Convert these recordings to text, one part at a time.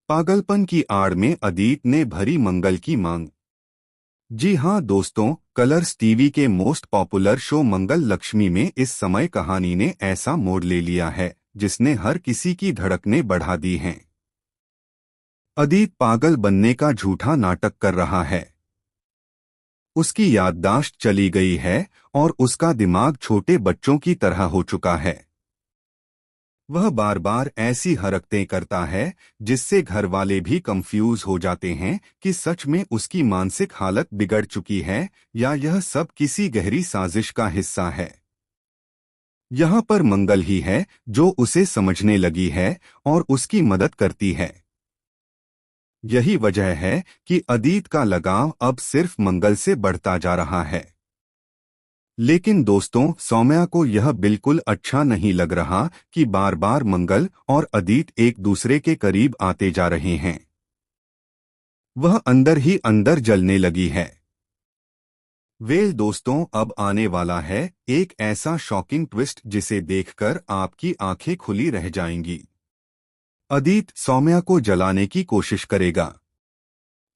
पागलपन की आड़ में अदित ने भरी मंगल की मांग। जी हाँ दोस्तों, कलर्स टीवी के मोस्ट पॉपुलर शो मंगल लक्ष्मी में इस समय कहानी ने ऐसा मोड़ ले लिया है जिसने हर किसी की धड़कनें बढ़ा दी हैं। अदित पागल बनने का झूठा नाटक कर रहा है। उसकी याददाश्त चली गई है और उसका दिमाग छोटे बच्चों की तरह हो चुका है। वह बार बार ऐसी हरकतें करता है जिससे घर वाले भी कंफ्यूज हो जाते हैं कि सच में उसकी मानसिक हालत बिगड़ चुकी है या यह सब किसी गहरी साजिश का हिस्सा है। यहाँ पर मंगल ही है जो उसे समझने लगी है और उसकी मदद करती है। यही वजह है कि अदित का लगाव अब सिर्फ मंगल से बढ़ता जा रहा है। लेकिन दोस्तों, सौम्या को यह बिल्कुल अच्छा नहीं लग रहा कि बार बार मंगल और अदित एक दूसरे के करीब आते जा रहे हैं। वह अंदर ही अंदर जलने लगी है। वेल दोस्तों, अब आने वाला है एक ऐसा शॉकिंग ट्विस्ट जिसे देखकर आपकी आंखें खुली रह जाएंगी। अदित सौम्या को जलाने की कोशिश करेगा।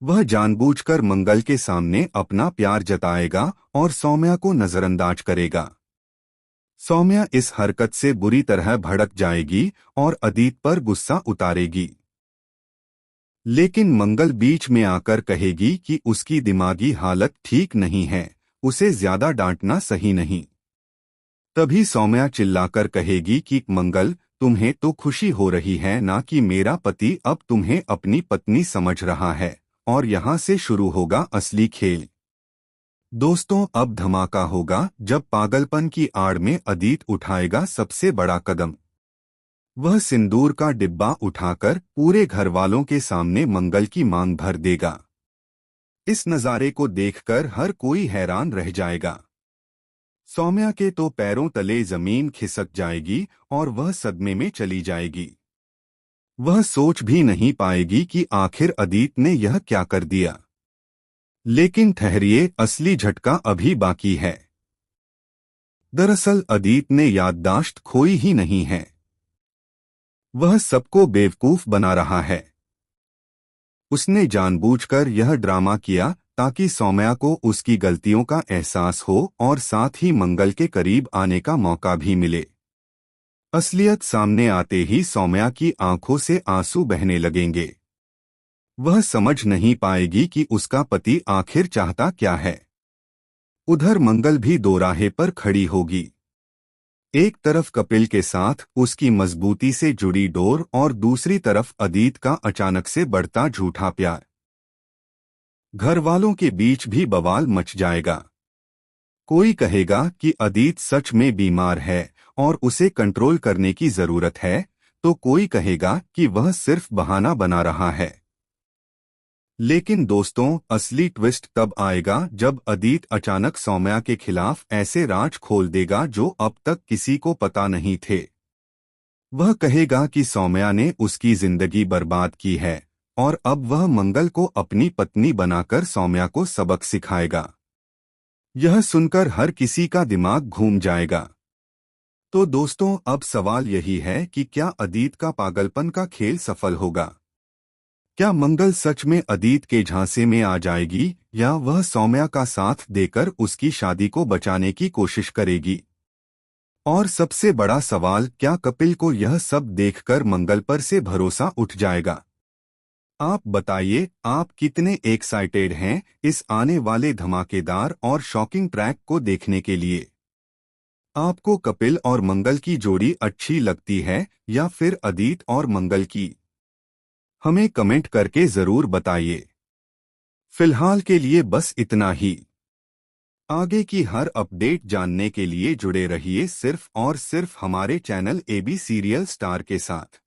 वह जानबूझकर मंगल के सामने अपना प्यार जताएगा और सौम्या को नजरअंदाज करेगा। सौम्या इस हरकत से बुरी तरह भड़क जाएगी और अदित पर गुस्सा उतारेगी। लेकिन मंगल बीच में आकर कहेगी कि उसकी दिमागी हालत ठीक नहीं है, उसे ज्यादा डांटना सही नहीं। तभी सौम्या चिल्लाकर कहेगी कि मंगल, तुम्हें तो खुशी हो रही है ना कि मेरा पति अब तुम्हें अपनी पत्नी समझ रहा है, और यहाँ से शुरू होगा असली खेल। दोस्तों, अब धमाका होगा जब पागलपन की आड़ में अदित उठाएगा सबसे बड़ा कदम। वह सिंदूर का डिब्बा उठाकर पूरे घर वालों के सामने मंगल की मांग भर देगा। इस नज़ारे को देखकर हर कोई हैरान रह जाएगा। सौम्या के तो पैरों तले जमीन खिसक जाएगी और वह सदमे में चली जाएगी। वह सोच भी नहीं पाएगी कि आखिर अदित ने यह क्या कर दिया। लेकिन ठहरिए, असली झटका अभी बाकी है। दरअसल अदित ने याददाश्त खोई ही नहीं है। वह सबको बेवकूफ बना रहा है। उसने जानबूझकर यह ड्रामा किया ताकि सौम्या को उसकी गलतियों का एहसास हो और साथ ही मंगल के करीब आने का मौका भी मिले। असलियत सामने आते ही सौम्या की आंखों से आंसू बहने लगेंगे। वह समझ नहीं पाएगी कि उसका पति आखिर चाहता क्या है। उधर मंगल भी दोराहे पर खड़ी होगी। एक तरफ कपिल के साथ उसकी मजबूती से जुड़ी डोर और दूसरी तरफ अदित का अचानक से बढ़ता झूठा प्यार। घर वालों के बीच भी बवाल मच जाएगा। कोई कहेगा कि अदित सच में बीमार है और उसे कंट्रोल करने की जरूरत है, तो कोई कहेगा कि वह सिर्फ बहाना बना रहा है। लेकिन दोस्तों, असली ट्विस्ट तब आएगा जब अदित अचानक सौम्या के खिलाफ ऐसे राज खोल देगा जो अब तक किसी को पता नहीं थे। वह कहेगा कि सौम्या ने उसकी जिंदगी बर्बाद की है और अब वह मंगल को अपनी पत्नी बनाकर सौम्या को सबक सिखाएगा। यह सुनकर हर किसी का दिमाग घूम जाएगा। तो दोस्तों, अब सवाल यही है कि क्या अदित का पागलपन का खेल सफल होगा? क्या मंगल सच में अदित के झांसे में आ जाएगी या वह सौम्या का साथ देकर उसकी शादी को बचाने की कोशिश करेगी? और सबसे बड़ा सवाल, क्या कपिल को यह सब देखकर मंगल पर से भरोसा उठ जाएगा? आप बताइए, आप कितने एक्साइटेड हैं इस आने वाले धमाकेदार और शॉकिंग ट्रैक को देखने के लिए? आपको कपिल और मंगल की जोड़ी अच्छी लगती है या फिर अदित और मंगल की? हमें कमेंट करके जरूर बताइए। फिलहाल के लिए बस इतना ही। आगे की हर अपडेट जानने के लिए जुड़े रहिए सिर्फ और सिर्फ हमारे चैनल एबी सीरियल स्टार के साथ।